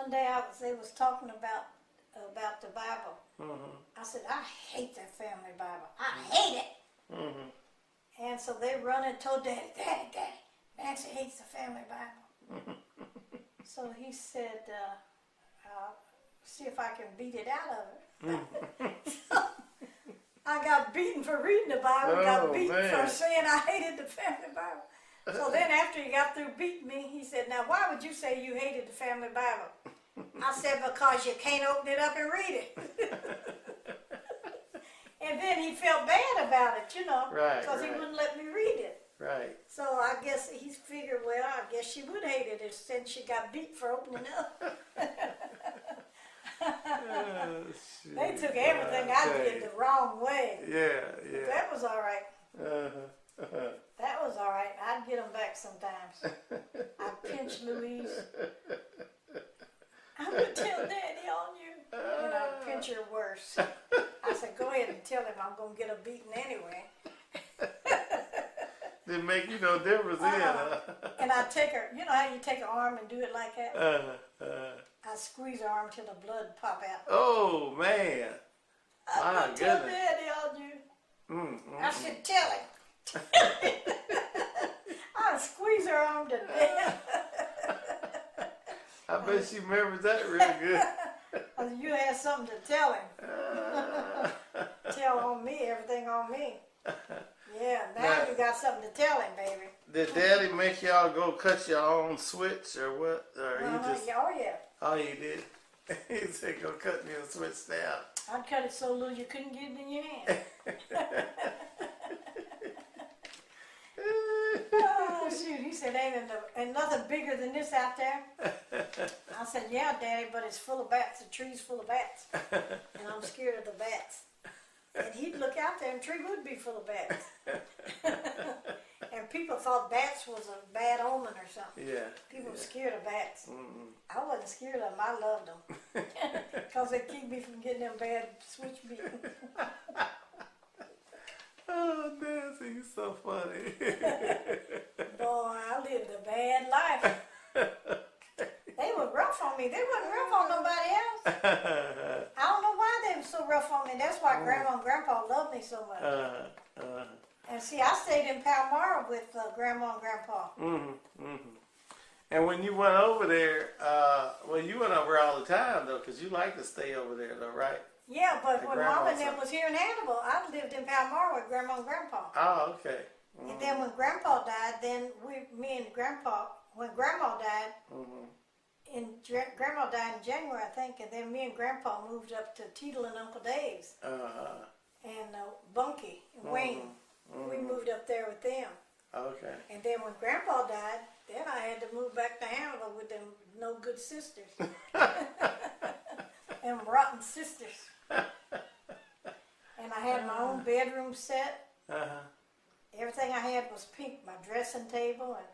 one day they was talking about the Bible. I said, I hate that family Bible. I hate it. And so they run and told Daddy, Nancy hates the family Bible. So he said, I'll see if I can beat it out of her. So I got beaten for reading the Bible, got beaten for saying I hated the family Bible. So then after he got through beating me, he said, now why would you say you hated the family Bible? I said, because you can't open it up and read it. And then he felt bad about it, because he wouldn't let me read it. Right. So I guess he figured, well, I guess she would hate it since she got beat for opening up. They took everything I did the wrong way. Yeah. That was all right. That was all right. I'd get them back sometimes. I'd pinch Louise. I'm going to tell Daddy on you. And I'd pinch her worse. I said, go ahead and tell him I'm going to get a beating anyway. Didn't make you no difference then. And I'd take her, you know how you take her arm and do it like that? I'd squeeze her arm till the blood pop out. Oh, man. I'm going to tell Daddy on you. I said, tell him. I'd squeeze her arm to death. I bet she remembers that real good. You had something to tell him. Tell on me, everything on me. Yeah, now you got something to tell him, baby. Did Daddy make y'all go cut your own switch or what? Or he just? Oh yeah. Oh, he did. He said, "Go cut me a switch now." I'd cut it so little you couldn't get it in your hand. Oh shoot! He said, "Ain't nothing bigger than this out there." I said, "Yeah, Daddy, but it's full of bats. The tree's full of bats, and I'm scared of the bats." And he'd look out there and the tree would be full of bats. And people thought bats was a bad omen or something. Yeah. People were scared of bats. I wasn't scared of them. I loved them. Because they keep me from getting them bad switch beaten. Oh, Nancy, you're so funny. Boy, I lived a bad life. They were rough on me. They wasn't rough on nobody else. I don't know why they were so rough on me. That's why Grandma and Grandpa loved me so much. And see, I stayed in Palmyra with Grandma and Grandpa. And when you went over there, well, you went over all the time, though, because you like to stay over there, though, right? Yeah, but when Mama and them was here in Hannibal, I lived in Palmyra with Grandma and Grandpa. Oh, okay. And then when Grandpa died, then me and Grandpa, when Grandma died, Grandma died in January, I think, and then me and Grandpa moved up to Teetle and Uncle Dave's. And Bunky and Wayne. We moved up there with them. Okay. And then when Grandpa died, then I had to move back to Hannibal with them no good sisters. Them rotten sisters. And I had my own bedroom set. Everything I had was pink. My dressing table, and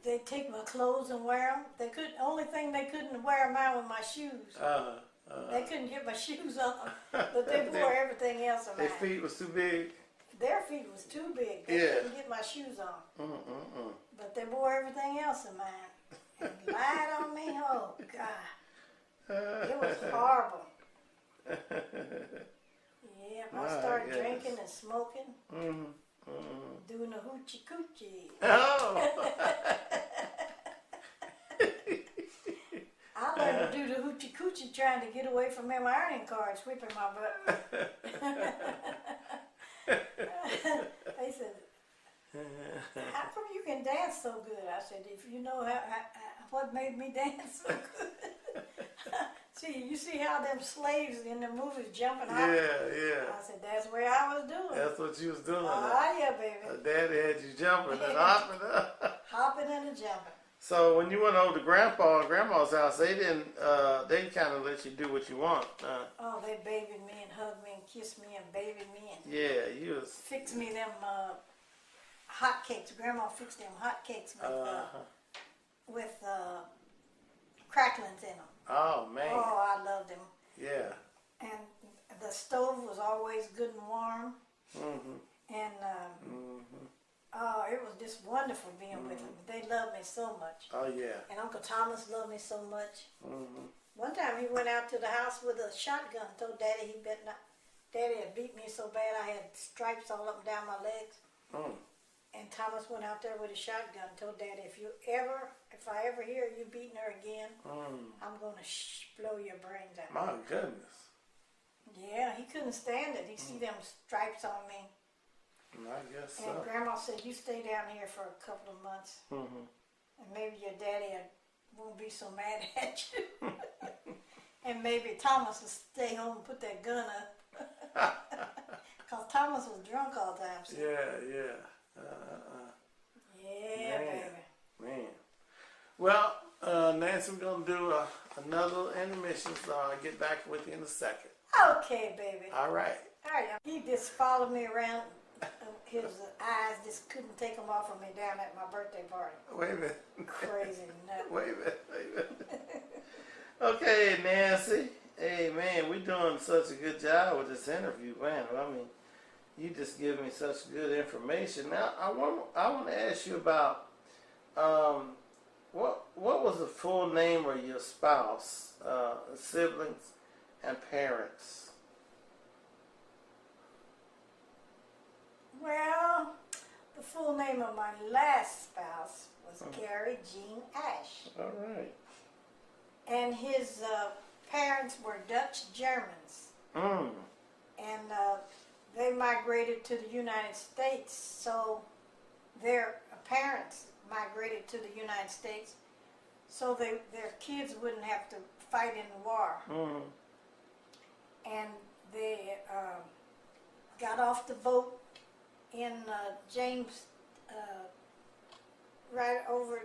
they'd take my clothes and wear them. Only thing they couldn't wear mine were my shoes. They couldn't get my shoes on, but they wore everything else of mine. Their feet was too big? Their feet was too big. They couldn't get my shoes on. But they wore everything else of mine. And lied on me, oh God. It was horrible. Yeah, I started drinking and smoking. Doing the hoochie coochie. Oh! I learned to do the hoochie coochie trying to get away from them ironing cards whipping my butt. They said, how come you can dance so good? I said, if you know what made me dance so good. You see how them slaves in the movies jumping out? Yeah. I said, that's where I was doing. That's what you was doing. Oh, yeah, baby. Daddy had you jumping and hopping up. Hopping and jumping. So when you went over to Grandpa and Grandma's house, they didn't, they kind of let you do what you want. Oh, they babied me and hugged me and kissed me and babied me and you was... fixed me them hot cakes. Grandma fixed them hot cakes with cracklings in them. Oh, man. Oh, I loved them. Yeah. And the stove was always good and warm. And Oh, it was just wonderful being with them. They loved me so much. Oh, yeah. And Uncle Thomas loved me so much. Mm-hmm. One time he went out to the house with a shotgun, told Daddy he better not. Daddy had beat me so bad I had stripes all up and down my legs. Mm. And Thomas went out there with a shotgun, told Daddy, if I ever hear you beating her again, I'm going to blow your brains out. My goodness. Yeah, he couldn't stand it. He see them stripes on me. I guess so. And Grandma said, you stay down here for a couple of months. Mm-hmm. And maybe your daddy won't be so mad at you. And maybe Thomas will stay home and put that gun up. Because Thomas was drunk all the time. So. Yeah. Yeah, Man. baby. Man. Well, Nancy, we're going to do another intermission, so I'll get back with you in a second. Okay, baby. All right. All right. He just followed me around. His eyes just couldn't take them off of me down at my birthday party. Wait a minute. Crazy nut. Wait a minute. Okay, Nancy. Hey, man, we're doing such a good job with this interview, man. I mean, you just give me such good information. Now, I want to ask you about what was the full name of your spouse, siblings, and parents? Well, the full name of my last spouse was Gary Jean Ash. All right. And his parents were Dutch Germans. Mm. And they migrated to the United States, so their parents migrated to the United States so their kids wouldn't have to fight in the war. Mm. And they got off the boat in James, right over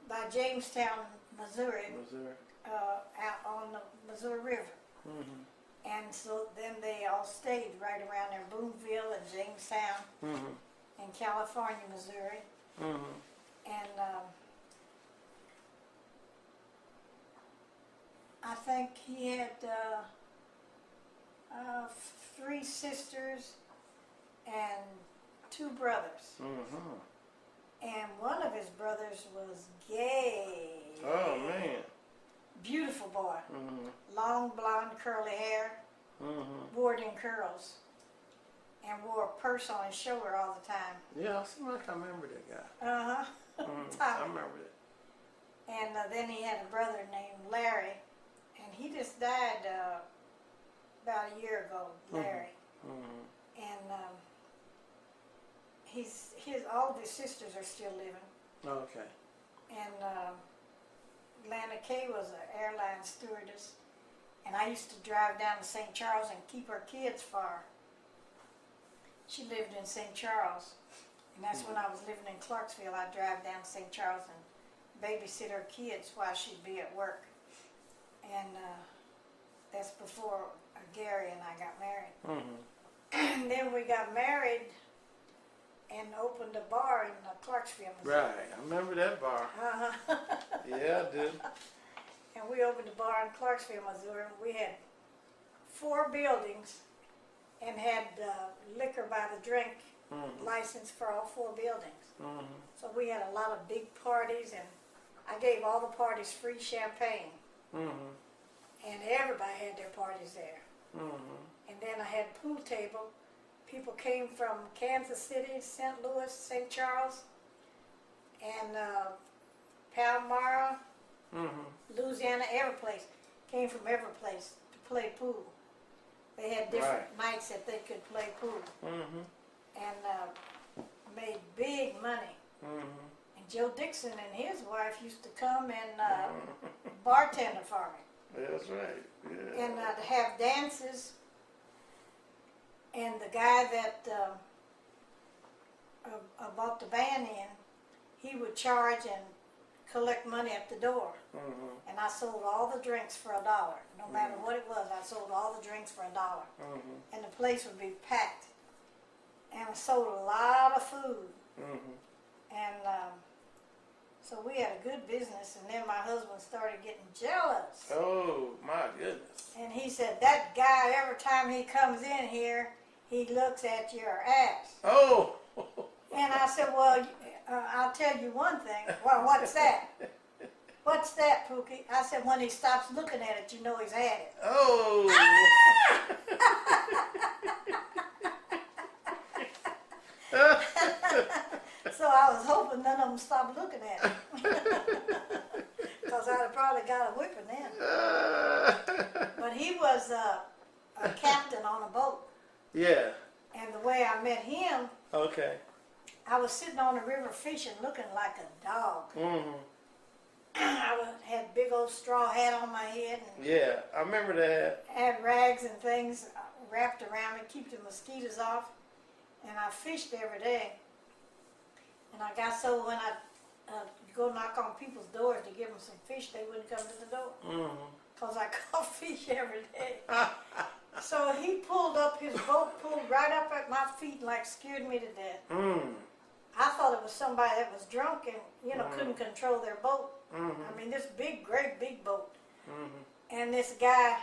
by Jamestown, Missouri, out on the Missouri River. Mm-hmm. And so then they all stayed right around there, Boonville and Jamestown, Mm-hmm. in California, Missouri. Mm-hmm. And I think he had 3 sisters and 2 brothers. Mm-hmm. And one of his brothers was gay. Oh, man. Beautiful boy. Mm-hmm. Long blonde curly hair, Mm-hmm. wore it in curls, and wore a purse on his shoulder all the time. Yeah, I seem like I remember that guy. Uh-huh. I remember that. And then he had a brother named Larry, and he just died about a year ago, Larry. Mm-hmm. And all of his sisters are still living. Okay. And Lana Kay was an airline stewardess, and I used to drive down to St. Charles and keep her kids for her. She lived in St. Charles, and that's when I was living in Clarksville. I'd drive down to St. Charles and babysit her kids while she'd be at work. And that's before Gary and I got married. Mm-hmm. And then we got married and opened a bar in Clarksville, Missouri. Right. I remember that bar. Uh-huh. Yeah, I did. And we opened a bar in Clarksville, Missouri. We had 4 buildings and had liquor by the drink license for all 4 buildings. Mm-hmm. So we had a lot of big parties, and I gave all the parties free champagne. Mm-hmm. And everybody had their parties there. Mm-hmm. And then I had pool table. People came from Kansas City, St. Louis, St. Charles, and Palmyra, Mm-hmm. Louisiana, every place. Came from every place to play pool. They had different nights that they could play pool. Mm-hmm. And made big money. Mm-hmm. And Joe Dixon and his wife used to come and bartender for me. That's right. Yeah. And to have dances. And the guy that bought the band in, he would charge and collect money at the door. Mm-hmm. And I sold all the drinks for $1. No matter what it was, I sold all the drinks for $1. Mm-hmm. And the place would be packed. And I sold a lot of food. Mm-hmm. And so we had a good business. And then my husband started getting jealous. Oh, my goodness. And he said, that guy, every time he comes in here, he looks at your ass. Oh! And I said, well, I'll tell you one thing. Well, what's that? What's that, Pookie? I said, when he stops looking at it, you know he's had it. Oh. So I was hoping none of them stopped looking at it. Because I'd have probably got a whipping then. But he was a captain on a boat. Yeah. And the way I met him, Okay. I was sitting on the river fishing looking like a dog. Mm-hmm. Had a big old straw hat on my head and Yeah, I remember that. had rags and things wrapped around me, keep the mosquitoes off. And I fished every day. And I got so when I go knock on people's doors to give them some fish, they wouldn't come to the door. Because I caught fish every day. So he pulled up, his boat pulled right up at my feet and like scared me to death. I thought it was somebody that was drunk and, couldn't control their boat. I mean, this great big boat. And this guy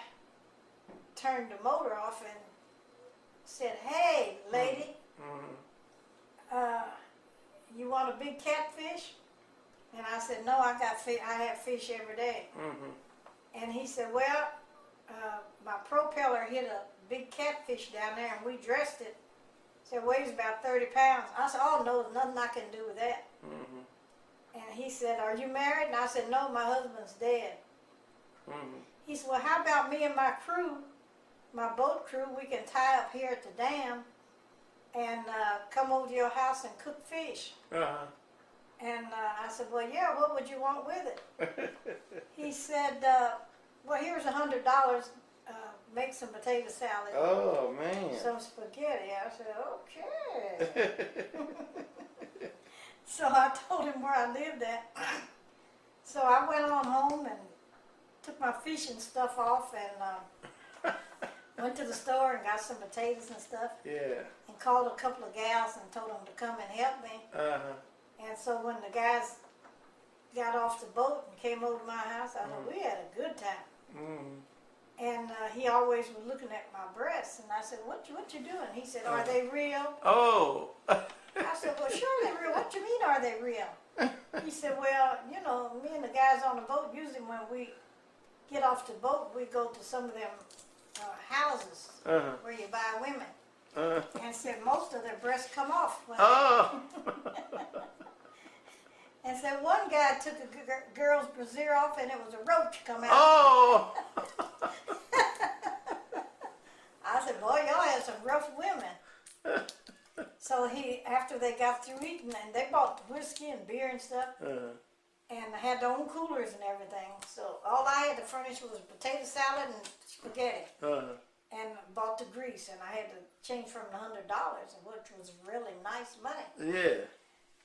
turned the motor off and said, "Hey, lady, you want a big catfish?" And I said, "No, I have fish every day." And he said, "Well, my propeller hit a big catfish down there and we dressed it. Said weighs about 30 pounds. I said, "Oh, no, there's nothing I can do with that." And he said, "Are you married?" And I said, "No, my husband's dead." He said, "Well, how about me and my crew, my boat crew, we can tie up here at the dam and come over to your house and cook fish." And I said, "Well, yeah, what would you want with it?" He said, "Well, here's $100. Make some potato salad." Oh, man. Some spaghetti. I said, "Okay." So I told him where I lived at. So I went on home and took my fishing stuff off and went to the store and got some potatoes and stuff. Yeah. And called a couple of gals and told them to come and help me. And so when the guys got off the boat and came over to my house, I said, we had a good time. And he always was looking at my breasts. And I said, what you doing? He said, "Are they real?" Oh. I said, "Well, sure they're real. What you mean, are they real?" He said, "Well, me and the guys on the boat, usually when we get off the boat, we go to some of them houses where you buy women." And said most of their breasts come off. And said one guy took a girl's brassiere off and it was a roach come out. Oh. I said, "Boy, y'all had some rough women." So after they got through eating, and they bought whiskey and beer and stuff, and had their own coolers and everything. So all I had to furnish was potato salad and spaghetti, and bought the grease, and I had to change from $100, which was really nice money. Yeah.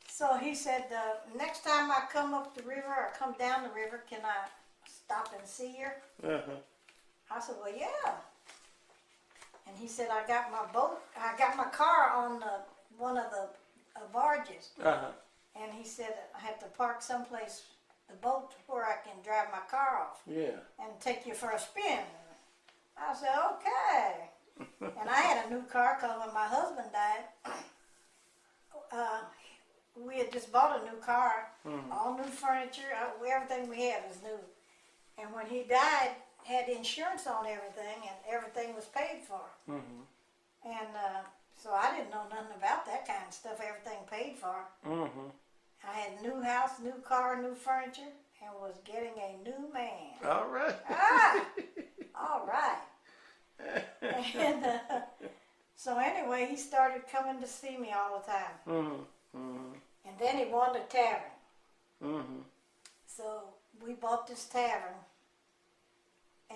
So he said, "Next time I come up the river or come down the river, can I stop and see you?" I said, "Well, yeah." And he said, I got my car on one of the barges. And he said, I had to park someplace, the boat, where I can drive my car off. Yeah. And take you for a spin. I said, "Okay." And I had a new car because when my husband died, we had just bought a new car, all new furniture, everything we had was new. And when he died, had insurance on everything, and everything was paid for. And so I didn't know nothing about that kind of stuff, everything paid for. I had new house, new car, new furniture, and was getting a new man. All right. All right. And so anyway, he started coming to see me all the time. And then he wanted a tavern. So we bought this tavern.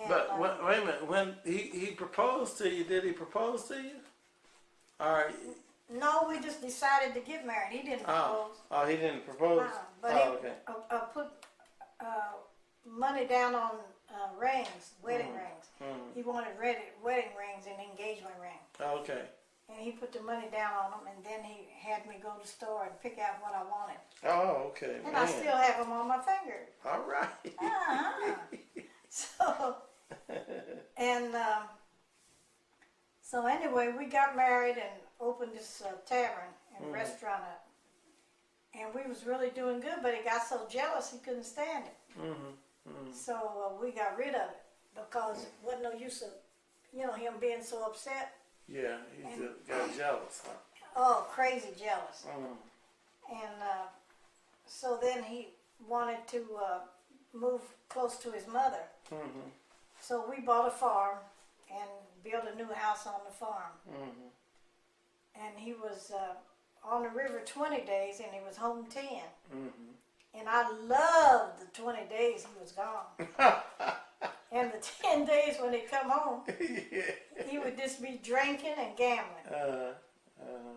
And, but wait a minute. When he proposed to you, did he propose to you? All right. No, we just decided to get married. He didn't propose. Oh, he didn't propose? But he put money down on rings, wedding rings. He wanted wedding rings and engagement rings. Okay. And he put the money down on them, and then he had me go to the store and pick out what I wanted. Oh, okay. And I still have them on my finger. All right. So, and so anyway, we got married and opened this tavern, and restaurant up. And we was really doing good, but he got so jealous he couldn't stand it. So we got rid of it because it wasn't no use of, him being so upset. Yeah, he just got jealous, huh? Oh, crazy jealous. And so then he wanted to move close to his mother. So we bought a farm and built a new house on the farm. And he was on the river 20 days and he was home 10. And I loved the 20 days he was gone. And the 10 days when he come home, he would just be drinking and gambling.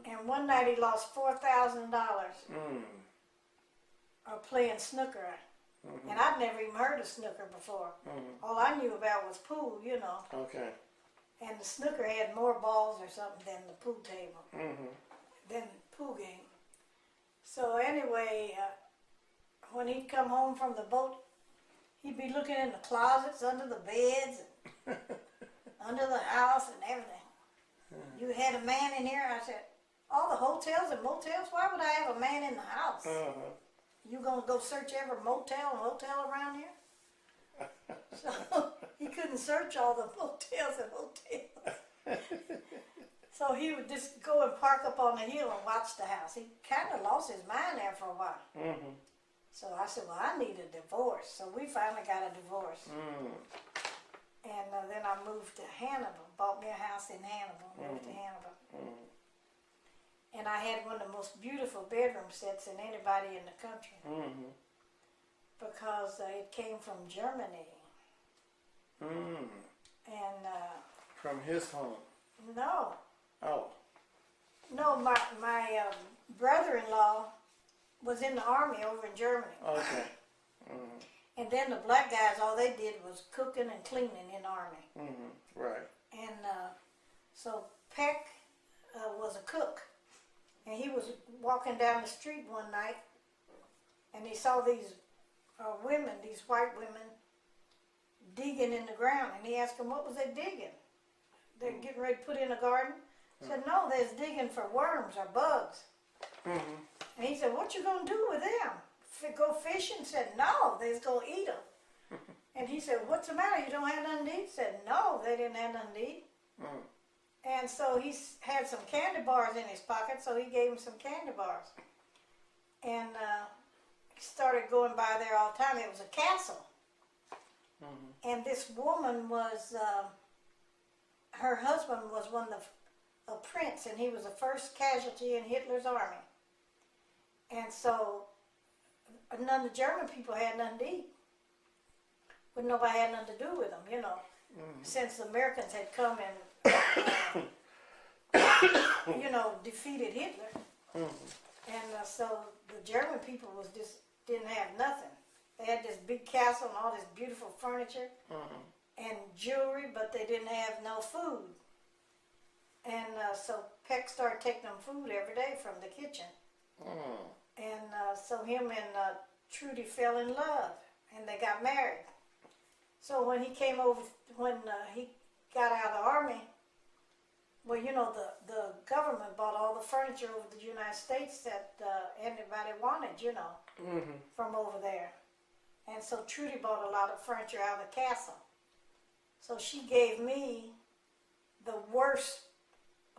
And one night he lost $4,000 playing snooker. And I'd never even heard of snooker before. All I knew about was pool, Okay. And the snooker had more balls or something than the pool table, than the pool game. So anyway, when he'd come home from the boat, he'd be looking in the closets, under the beds, and under the house and everything. You had a man in here? I said, all the hotels and motels? Why would I have a man in the house? You gonna go search every motel and hotel around here? So he couldn't search all the motels and hotels. So he would just go and park up on the hill and watch the house. He kind of lost his mind there for a while. So I said, well, I need a divorce. So we finally got a divorce. And then I moved to Hannibal, bought me a house in Hannibal, moved to Hannibal. And I had one of the most beautiful bedroom sets in anybody in the country. Because it came from Germany. And from his home? No. Oh. No, my brother-in-law was in the army over in Germany. Okay. And then the black guys, all they did was cooking and cleaning in the army. Right. And so Peck was a cook. And he was walking down the street one night, and he saw these women, these white women, digging in the ground. And he asked them, what was they digging? They're getting ready to put in a garden? He said, no, they're digging for worms or bugs. And he said, what you going to do with them? Go fishing? He said, no, they're going to eat them. And he said, what's the matter? You don't have nothing to eat? He said, no, they didn't have nothing to eat. And so he had some candy bars in his pocket, so he gave him some candy bars. And he started going by there all the time. It was a castle. And this woman was, her husband was a prince, and he was the first casualty in Hitler's army. And so none of the German people had nothing to eat. But nobody had nothing to do with them, since the Americans had come and defeated Hitler. And so the German people didn't have nothing. They had this big castle and all this beautiful furniture and jewelry, but they didn't have no food. And so Peck started taking them food every day from the kitchen. And so him and Trudy fell in love, and they got married. So when he came over, when he got out of the army, well, the government bought all the furniture over the United States that anybody wanted, from over there. And so Trudy bought a lot of furniture out of the castle. So she gave me the worst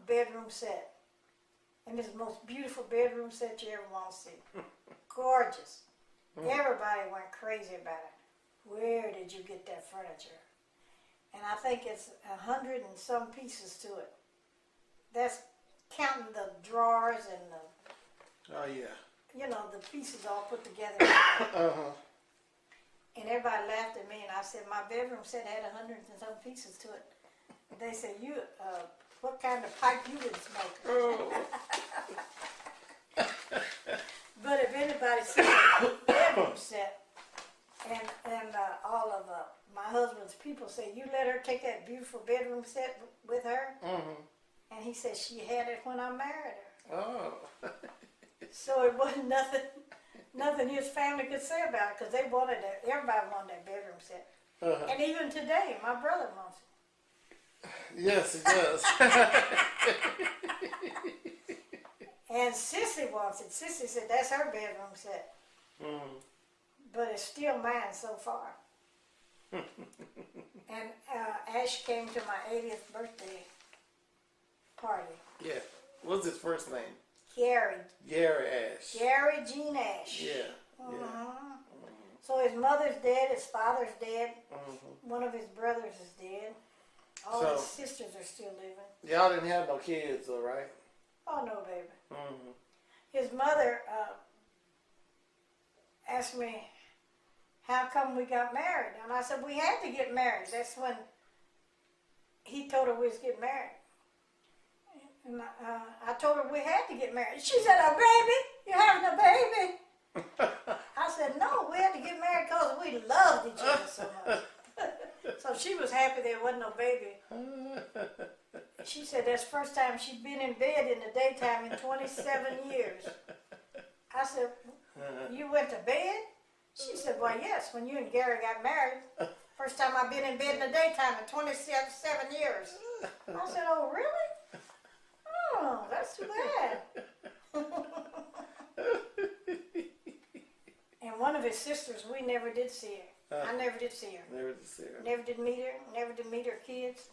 bedroom set. And it's the most beautiful bedroom set you ever want to see. Gorgeous. Everybody went crazy about it. Where did you get that furniture? And I think it's 100 and some pieces to it. That's counting the drawers and the... Oh, yeah. The pieces all put together. And everybody laughed at me, and I said, my bedroom set had 100 and some pieces to it. They said, what kind of pipe you would smoke? But if anybody sees a bedroom set, and all of my husband's people say, you let her take that beautiful bedroom set with her? And he said, she had it when I married her. Oh. So it wasn't nothing his family could say about it, because everybody wanted that bedroom set. And even today, my brother wants it. Yes, he does. And Sissy wants it. Sissy said that's her bedroom set. Mm-hmm. But it's still mine so far. And Ash came to my 80th birthday party. Yeah. What's his first name? Gary. Gary Ash. Gary Gene Ash. Yeah. Mm-hmm. Yeah. So his mother's dead, his father's dead, Mm-hmm. one of his brothers is dead. All So- his sisters are still living. Y'all didn't have no kids, though, right? Oh, no, baby. Mm-hmm. His mother asked me, how come we got married? And I said, we had to get married. That's when he told her we was getting married. And I told her we had to get married. She said, a baby? You're having a baby? I said, no, we had to get married because we loved each other so much. So she was happy there wasn't no baby. She said that's the first time she'd been in bed in the daytime in 27 years. I said, you went to bed? She said, well, yes, when you and Gary got married. First time I've been in bed in the daytime in 27 years. I said, oh, really? Oh, that's too bad. And one of his sisters, we never did see her. I never did see her. Never to see her. Never did meet her. Never did meet her kids.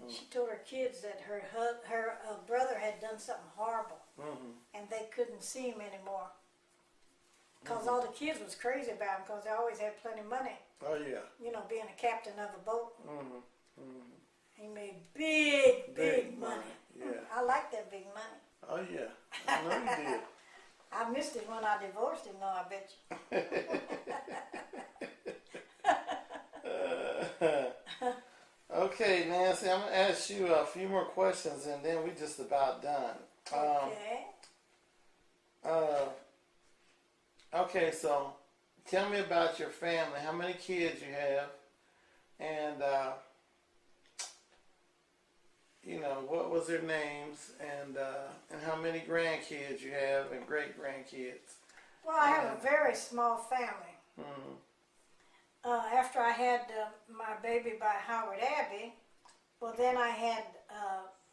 She told her kids that her brother had done something horrible, and they couldn't see him anymore. Because all the kids was crazy about him because they always had plenty of money. Oh, yeah. You know, being a captain of a boat. Mm-hmm. He made big money. Yeah. I like that big money. Oh, yeah. I know you did. I missed it when I divorced him, though, I bet you. Okay, Nancy, I'm going to ask you a few more questions and then we're just about done. Okay. Okay, so tell me about your family. How many kids you have? And, you know, what was their names? And how many grandkids you have and great-grandkids? Well, I have a very small family. Mm-hmm. After I had my baby by Howard Abbey, well, then I had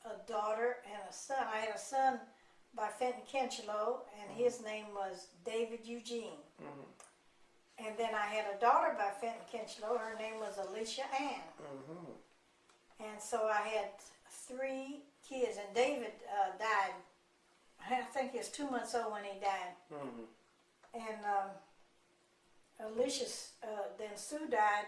a daughter and a son. I had a son by Fenton Kenchlow, and his name was David Eugene. Mm-hmm. And then I had a daughter by Fenton Kenchlow. Her name was Alicia Ann. Mm-hmm. And so I had 3 kids, and David died. I think he was 2 months old when he died. Mm-hmm. And Alicia, then Sue died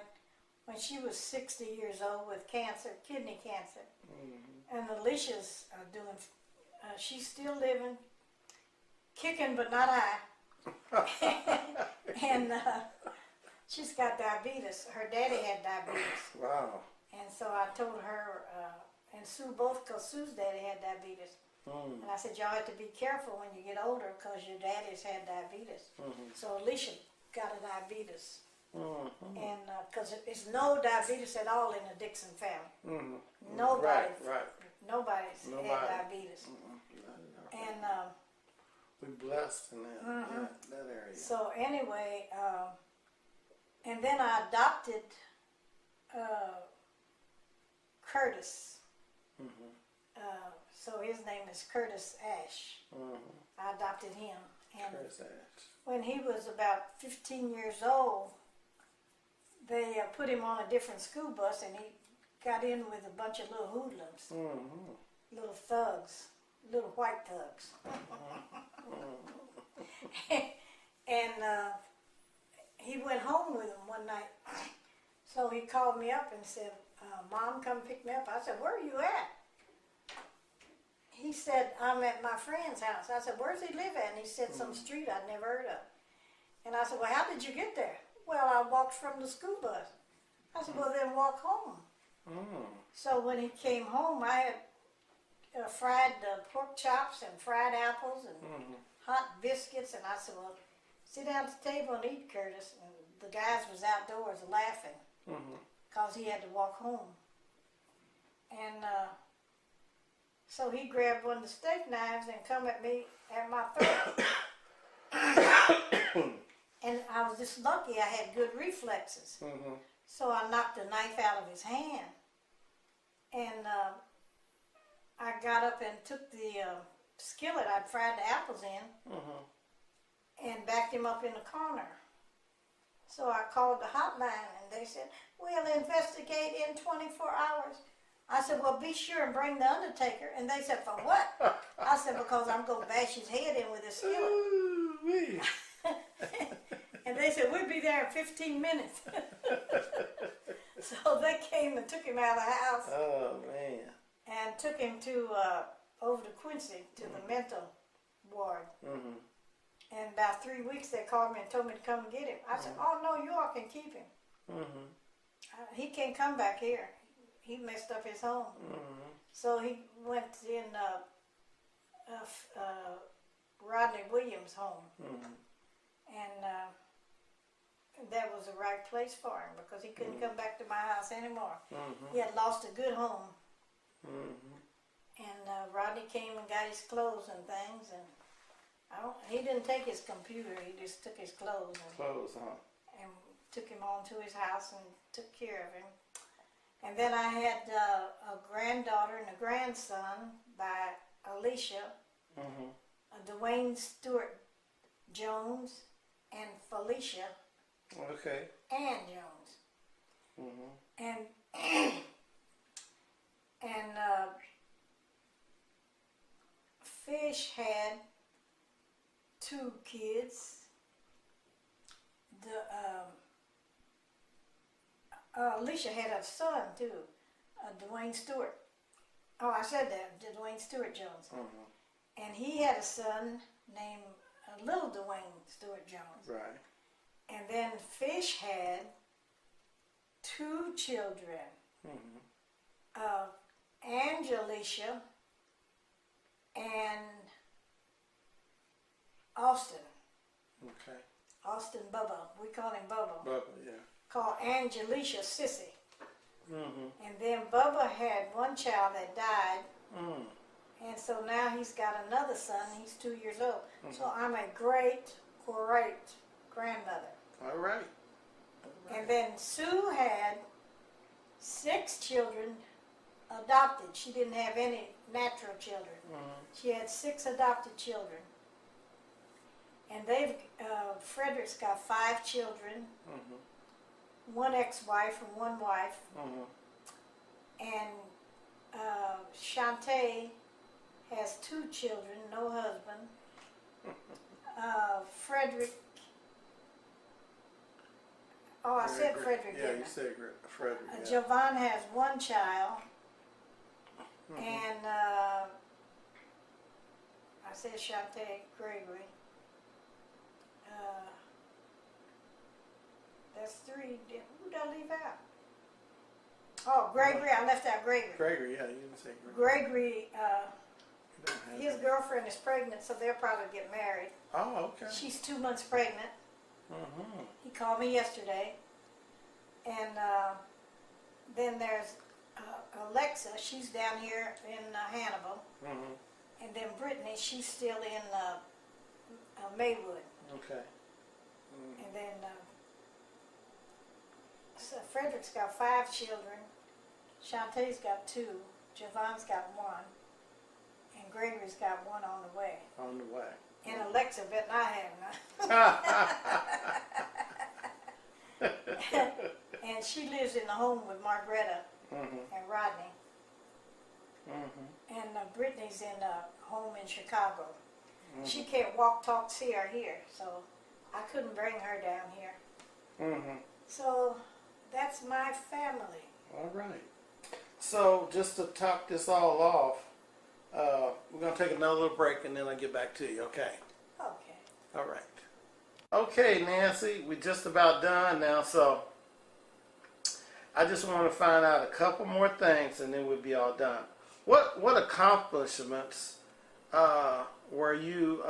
when she was 60 years old with cancer, kidney cancer. Mm-hmm. And Alicia's she's still living, kicking but not high. And she's got diabetes. Her daddy had diabetes. Wow. And so I told her, and Sue both, because Sue's daddy had diabetes. Mm-hmm. And I said, y'all have to be careful when you get older because your daddy's had diabetes. Mm-hmm. So Alicia got a diabetes. Mm-hmm. And because it's no diabetes at all in the Dixon family. Mm-hmm. Nobody's Nobody. had diabetes. Mm-hmm. And we're blessed in that area. so anyway, and then I adopted Curtis. Mm-hmm. So his name is Curtis Ash. Mm-hmm. I adopted him. And Curtis Ash. when he was about 15 years old, they put him on a different school bus, and he got in with a bunch of little hoodlums, Mm-hmm. little thugs, little white thugs. And he went home with them one night. So he called me up and said, Mom, come pick me up. I said, where are you at? He said, I'm at my friend's house. I said, where's he live at? And he said, some street I'd never heard of. And I said, well, how did you get there? Well, I walked from the school bus. I said, well, then walk home. Mm. So when he came home, I had fried pork chops and fried apples and hot biscuits. And I said, well, sit down at the table and eat, Curtis. And the guys was outdoors laughing because he had to walk home. And so he grabbed one of the steak knives and come at me at my throat. And I was just lucky I had good reflexes. Mm-hmm. So I knocked the knife out of his hand. And I got up and took skillet I'd fried the apples in and backed him up in the corner. So I called the hotline and they said, we'll investigate in 24 hours. I said, well, be sure and bring the undertaker. And they said, for what? I said, because I'm going to bash his head in with a skillet. And they said, we'll be there in 15 minutes. So they came and took him out of the house. Oh, man. And took him to over to Quincy, to the mental ward. And about 3 weeks, they called me and told me to come and get him. I said, oh, no, you all can keep him. He can't come back here. He messed up his home. So he went in Rodney Williams' home. And that was the right place for him because he couldn't come back to my house anymore. He had lost a good home. And Rodney came and got his clothes and things. And he didn't take his computer. He just took his clothes. And took him on to his house and took care of him. And then I had a granddaughter and a grandson by Alicia, Dwayne Stewart Jones, and Felicia. Okay. Ann Jones. And Fish had 2 kids. Alicia had a son too, Dwayne Stewart. Oh, I said that, Dwayne Stewart Jones. And he had a son named Little Dwayne Stewart Jones. Right. And then Fish had 2 children, Angelicia and Austin. Okay. Austin Bubba. We call him Bubba. Bubba, yeah. Called Angelicia Sissy. And then Bubba had one child that died. And so now he's got another son. He's 2 years old. So I'm a great grandmother. All right. And then Sue had 6 children adopted. She didn't have any natural children. She had 6 adopted children. And Frederick's got 5 children, 1 ex-wife and 1 wife. And Shantae has 2 children, no husband. Frederick, I said Frederick, yeah, didn't you I? said Frederick. Yeah. Jovan has 1 child. And I said Shantae Gregory. That's 3. Who did I leave out? Oh, Gregory. I left out Gregory. Gregory, yeah, you didn't say Gregory, Gregory. his girlfriend is pregnant, so they'll probably get married. Oh, okay. She's 2 months pregnant. He called me yesterday. And then there's Alexa. She's down here in Hannibal. And then Brittany, she's still in Maywood. Okay. And then so Frederick's got 5 children. Shantae's got 2. Javon's got 1. And Gregory's got 1 on the way. On the way. And Alexa bet I have none. And she lives in the home with Margaretta and Rodney. And Brittany's in a home in Chicago. She can't walk, talk, see, or hear, so I couldn't bring her down here. So that's my family. All right. So just to top this all off, we're going to take another little break and then I'll get back to you, okay? Okay. All right. Okay, Nancy, we're just about done now, so I just want to find out a couple more things and then we'll be all done. What accomplishments were you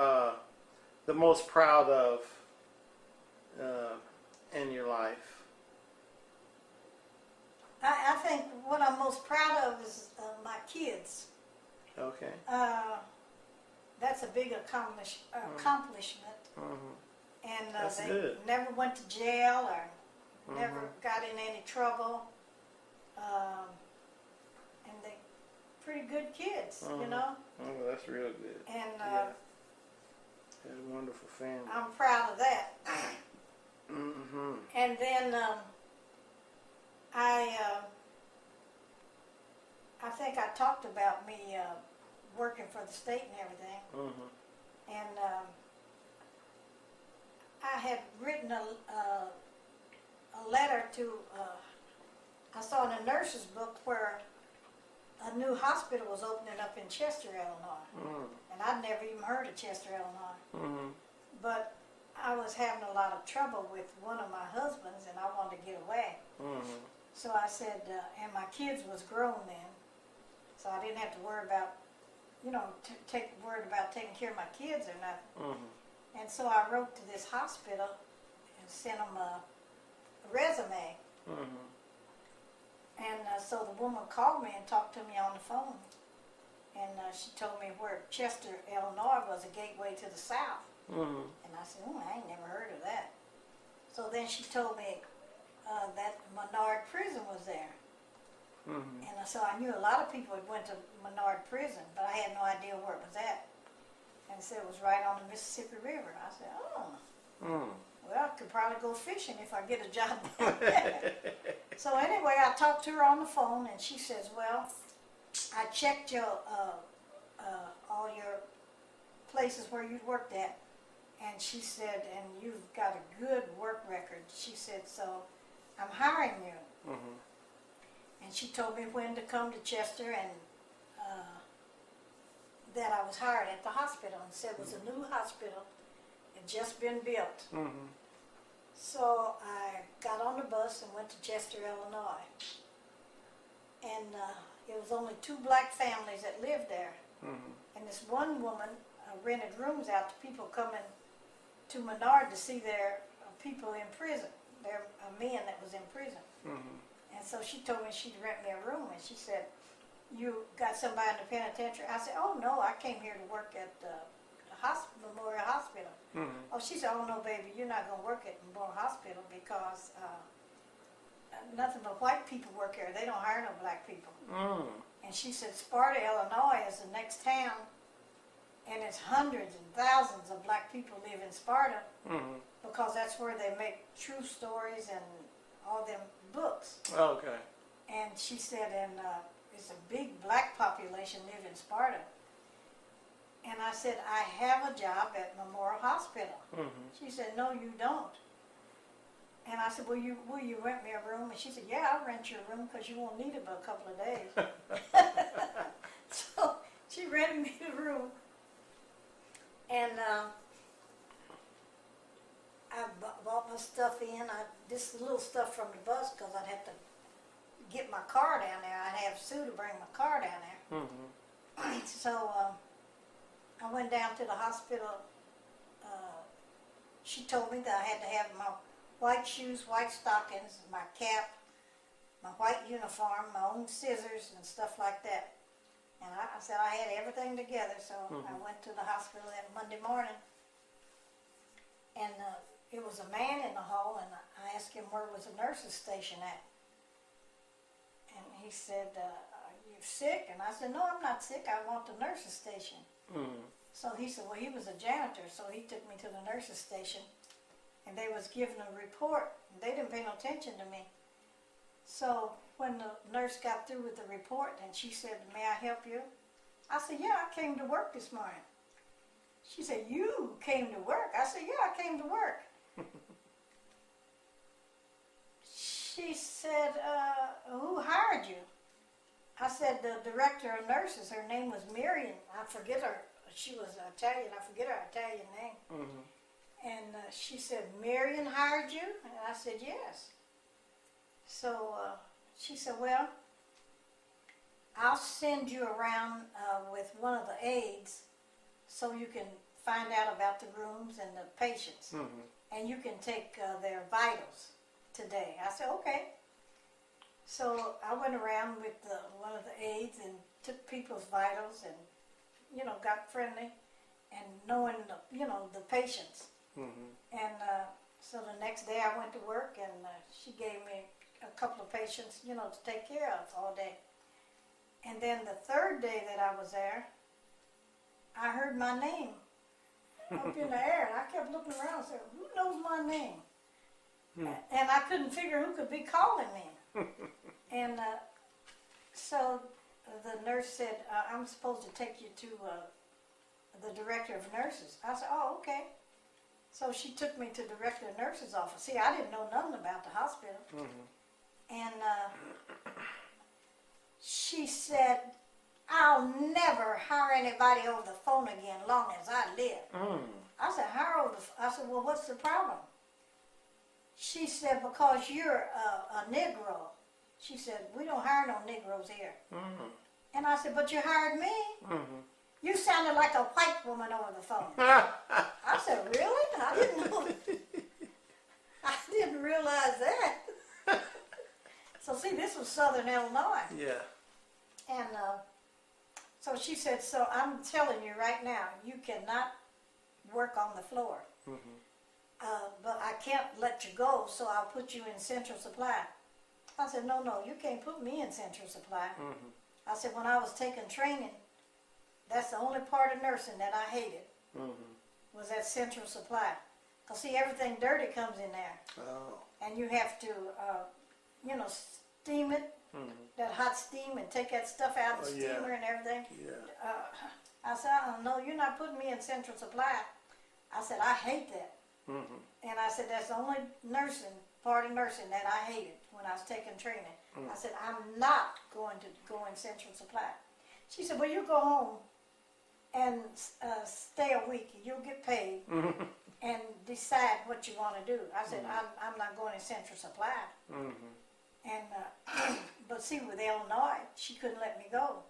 the most proud of in your life? I think what I'm most proud of is my kids. Okay. That's a big accomplishment. And That's they good. never went to jail or never got in any trouble. And pretty good kids, you Mhm. know. Oh, that's real good. And Yeah. That's a wonderful family. I'm proud of that. Mm-hmm. And then I think I talked about me working for the state and everything. Mm-hmm. And I had written a letter to, I saw in a nurse's book where a new hospital was opening up in Chester, Illinois. Mm-hmm. And I'd never even heard of Chester, Illinois. Mm-hmm. But I was having a lot of trouble with one of my husbands, and I wanted to get away. Mm-hmm. So I said, and my kids was grown then, so I didn't have to worry about, worried about taking care of my kids or nothing. Mm-hmm. And so I wrote to this hospital and sent them a resume. Mm-hmm. And so the woman called me and talked to me on the phone. And she told me where Chester, Illinois was a gateway to the South. Mm-hmm. And I said, I ain't never heard of that. So then she told me that Menard Prison was there. Mm-hmm. And so I knew a lot of people had went to Menard Prison, but I had no idea where it was at. And said it was right on the Mississippi River. I said, Mm. well, I could probably go fishing if I get a job there. So anyway, I talked to her on the phone, and she says, well, I checked your all your places where you worked at, and she said, and you've got a good work record. She said, so I'm hiring you. Mm-hmm. And she told me when to come to Chester, and that I was hired at the hospital, and said it was a new hospital. It had just been built. Mm-hmm. So I got on the bus and went to Chester, Illinois. And it was only 2 black families that lived there. Mm-hmm. And this one woman rented rooms out to people coming to Menard to see their people in prison, their men that was in prison. Mm-hmm. And so she told me she'd rent me a room, and she said, you got somebody in the penitentiary? I said, oh no, I came here to work at the Memorial Hospital. Mm-hmm. Oh, she said, oh no, baby, you're not going to work at Memorial Hospital because nothing but white people work here. They don't hire no black people. Mm. And she said, Sparta, Illinois is the next town, and it's hundreds and thousands of black people live in Sparta Mm-hmm. because that's where they make true stories and all them books. Okay. And she said, and it's a big black population live in Sparta. And I said, I have a job at Memorial Hospital. Mm-hmm. She said, no, you don't. And I said, will you rent me a room? And she said, yeah, I'll rent you a room because you won't need it but a couple of days. So she rented me the room. And I bought my stuff in. This little stuff from the bus because I'd have to get my car down there. I'd have Sue to bring my car down there. Mm-hmm. So I went down to the hospital. She told me that I had to have my white shoes, white stockings, my cap, my white uniform, my own scissors and stuff like that. And I said I had everything together, so I went to the hospital that Monday morning. And it was a man in the hall, and I asked him where was the nurse's station at. And he said, are you sick? And I said, no, I'm not sick. I want the nurse's station. Mm-hmm. So he said, well, he was a janitor, so he took me to the nurse's station. And they was giving a report. And they didn't pay no attention to me. So when the nurse got through with the report, and she said, may I help you? I said, yeah, I came to work this morning. She said, you came to work? I said, yeah, I came to work. She said, who hired you? I said, the director of nurses. Her name was Miriam. I forget her. She was Italian. I forget her Italian name. Mm-hmm. And she said, Miriam hired you? And I said, yes. So she said, well, I'll send you around with one of the aides so you can find out about the rooms and the patients. Mm-hmm. And you can take their vitals today. I said, okay. So I went around with one of the aides and took people's vitals and, got friendly and knowing, the patients. Mm-hmm. And so the next day I went to work, and she gave me a couple of patients, to take care of all day. And then the third day that I was there, I heard my name up in the air. And I kept looking around and said, who knows my name? And I couldn't figure who could be calling me. And so the nurse said, I'm supposed to take you to the director of nurses. I said, oh, okay. So she took me to the director of nurses' office. See, I didn't know nothing about the hospital. And she said, I'll never hire anybody over the phone again long as I live. I said, I said, well, what's the problem? She said, because you're a Negro. She said, we don't hire no Negroes here. And I said, but you hired me. You sounded like a white woman over the phone. I said, really? I didn't know. I didn't realize that. So see, this was Southern Illinois. Yeah. And so she said, so I'm telling you right now, you cannot work on the floor. But I can't let you go, so I'll put you in Central Supply. I said, no, you can't put me in Central Supply. I said, when I was taking training, that's the only part of nursing that I hated, was that Central Supply. Because see, everything dirty comes in there. And you have to, steam it, that hot steam, and take that stuff out of the steamer and everything. I said, no, you're not putting me in Central Supply. I said, I hate that. And I said, that's the only part of nursing that I hated when I was taking training. I said, I'm not going to go in Central Supply. She said, well, you go home and stay a week. You'll get paid and decide what you want to do. I said, I'm not going in Central Supply. And but see, with Illinois, she couldn't let me go.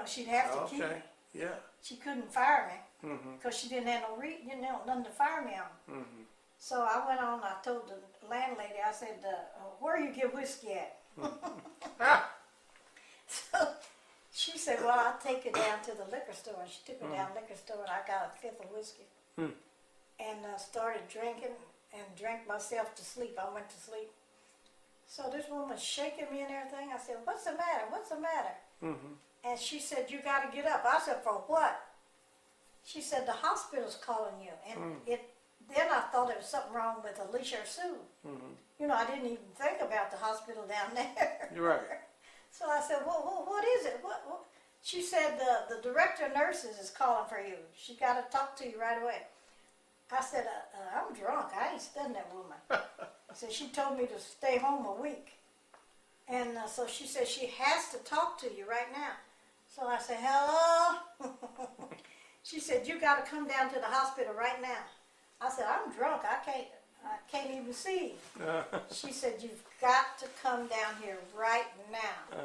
She'd have to keep me. Yeah. She couldn't fire me because she didn't have nothing to fire me on. So I went on. I told the landlady. I said, "Where you get whiskey at?" So she said, "Well, I'll take you down to the liquor store." And she took me down to the liquor store, and I got a fifth of whiskey, and started drinking and drank myself to sleep. I went to sleep. So this woman was shaking me and everything. I said, "What's the matter? What's the matter?" And she said, "You got to get up." I said, "For what?" She said, "The hospital's calling you." And then I thought there was something wrong with Alicia or Sue. I didn't even think about the hospital down there. You're right. So I said, well, what is it? What? She said, the director of nurses is calling for you. She got to talk to you right away. I said, I'm drunk. I ain't studying that woman. So she told me to stay home a week. And so she said, she has to talk to you right now. So I said, hello? She said, you got to come down to the hospital right now. I said, I'm drunk. I can't even see. She said, you've got to come down here right now.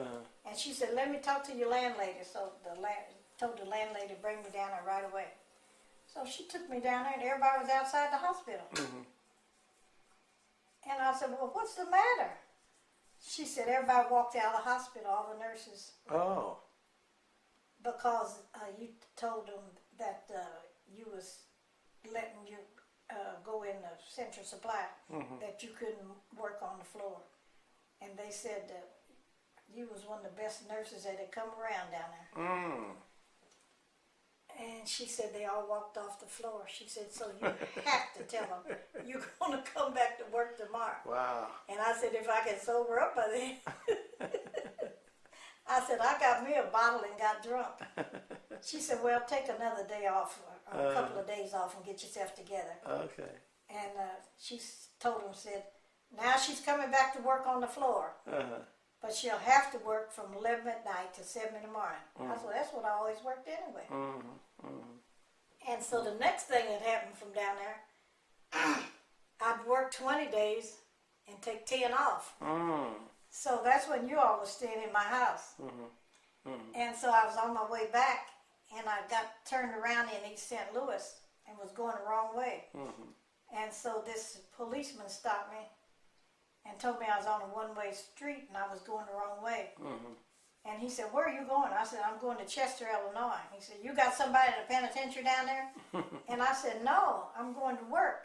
And she said, let me talk to your landlady. So told the landlady to bring me down there right away. So she took me down there, and everybody was outside the hospital. And I said, well, what's the matter? She said, everybody walked out of the hospital, all the nurses. Oh. Because you told them that you was letting you go in the Central Supply, that you couldn't work on the floor. And they said that you was one of the best nurses that had come around down there. And she said they all walked off the floor. She said, so you have to tell them you're going to come back to work tomorrow. Wow. And I said, if I can sober up by then. I said, I got me a bottle and got drunk. She said, well, take another day off, or a couple of days off and get yourself together. Okay. And she told him, said, now she's coming back to work on the floor. But she'll have to work from 11 at night to 7 in the morning. I said, well, that's what I always worked anyway. And so the next thing that happened from down there, I'd work 20 days and take 10 off. So that's when you all was staying in my house. And so I was on my way back, and I got turned around in East St. Louis and was going the wrong way. And so this policeman stopped me and told me I was on a one-way street and I was going the wrong way. And he said, where are you going? I said, I'm going to Chester, Illinois. He said, you got somebody in the penitentiary down there? And I said, no, I'm going to work.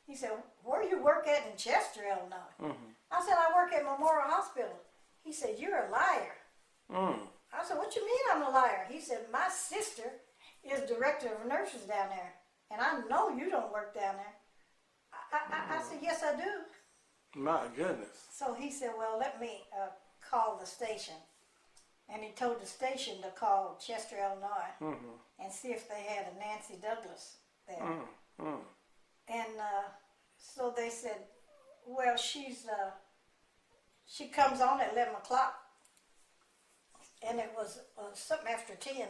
He said, where do you work at in Chester, Illinois? I said, I work at Memorial Hospital. He said, you're a liar. I said, what you mean I'm a liar? He said, my sister is director of nurses down there, and I know you don't work down there. I said, yes, I do. My goodness. So he said, well, let me call the station. And he told the station to call Chester, Illinois, and see if they had a Nancy Douglas there. And so they said, well, she comes on at 11 o'clock. And it was something after 10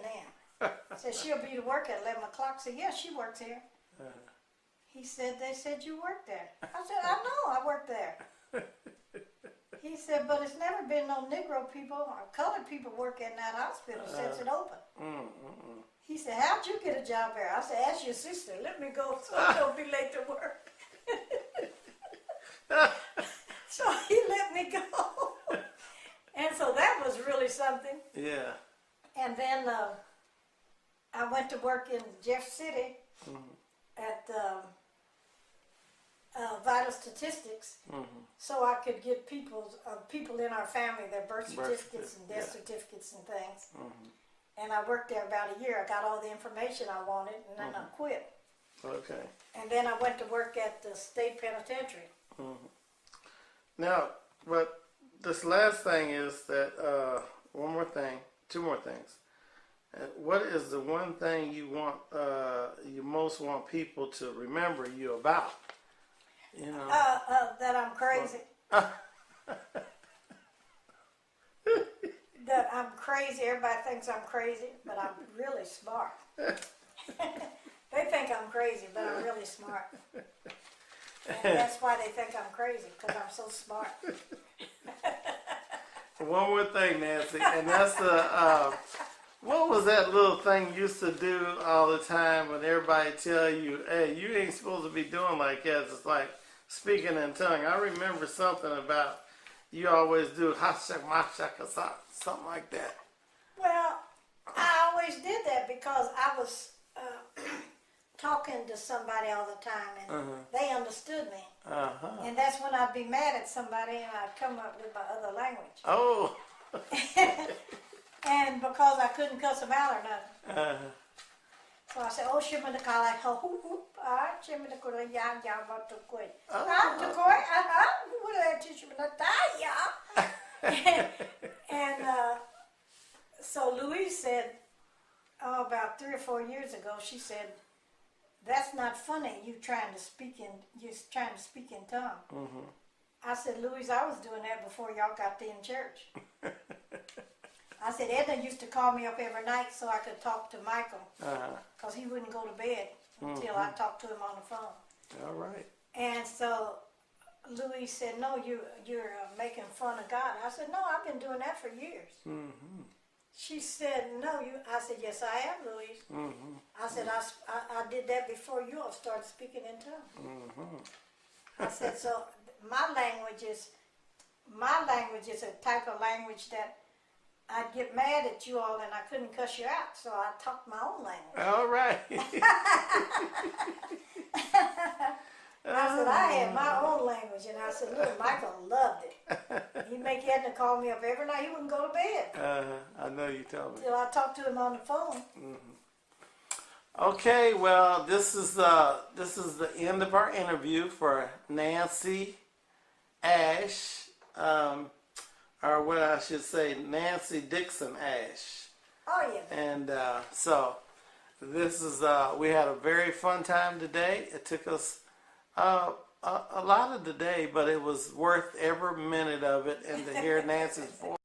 then. Said she'll be to work at 11 o'clock. I said, yeah, she works here. He said, they said you work there. I said, I know, I work there. He said, but it's never been no Negro people or colored people work in that hospital since it opened. He said, how'd you get a job there? I said, ask your sister. Let me go so I don't be late to work. So he let me go. And so that was really something. Yeah. And then I went to work in Jeff City at Vital Statistics, so I could get people in our family their birth certificates and death certificates and things. And I worked there about a year. I got all the information I wanted, and then I quit. Okay. And then I went to work at the state penitentiary. Now, but this last thing is that two more things. What is the one thing you want, you most want people to remember you about? You know, that I'm crazy. That I'm crazy. Everybody thinks I'm crazy, but I'm really smart. They think I'm crazy, but I'm really smart. And that's why they think I'm crazy, because I'm so smart. One more thing, Nancy, and that's the, what was that little thing you used to do all the time when everybody tell you, hey, you ain't supposed to be doing like that? It's like speaking in tongue. I remember something about you always do something like that. Well, I always did that because I was talking to somebody all the time, and they understood me. And that's when I'd be mad at somebody, and I'd come up with my other language. Oh. And because I couldn't cuss them out or nothing. So I said, oh, shimmy the car like, ho, hoop, hoop, shimmy the car, ya, about to quit. To quit, what did I teach you? And so Louise said, about 3 or 4 years ago, she said, that's not funny, you trying to speak in tongue. I said, Louise, I was doing that before y'all got in church. I said, Edna used to call me up every night so I could talk to Michael, because he wouldn't go to bed until I talked to him on the phone. All right. And so Louise said, no, you're making fun of God. I said, no, I've been doing that for years. She said, no, you. I said, yes, I am, Louise. I said, I did that before you all started speaking in tongues. I said, so my language is a type of language that I'd get mad at you all and I couldn't cuss you out, so I talked my own language. All right. I said, I had my own language, and I said, look, Michael loved it. He'd make Edna call me up every night. He wouldn't go to bed. I know you told me. Till I talked to him on the phone. Okay, well, this is the end of our interview for Nancy Ash, or what I should say, Nancy Dixon Ash. Oh, yeah. And so this is, we had a very fun time today. It took us a lot of the day, but it was worth every minute of it, and to hear Nancy's voice.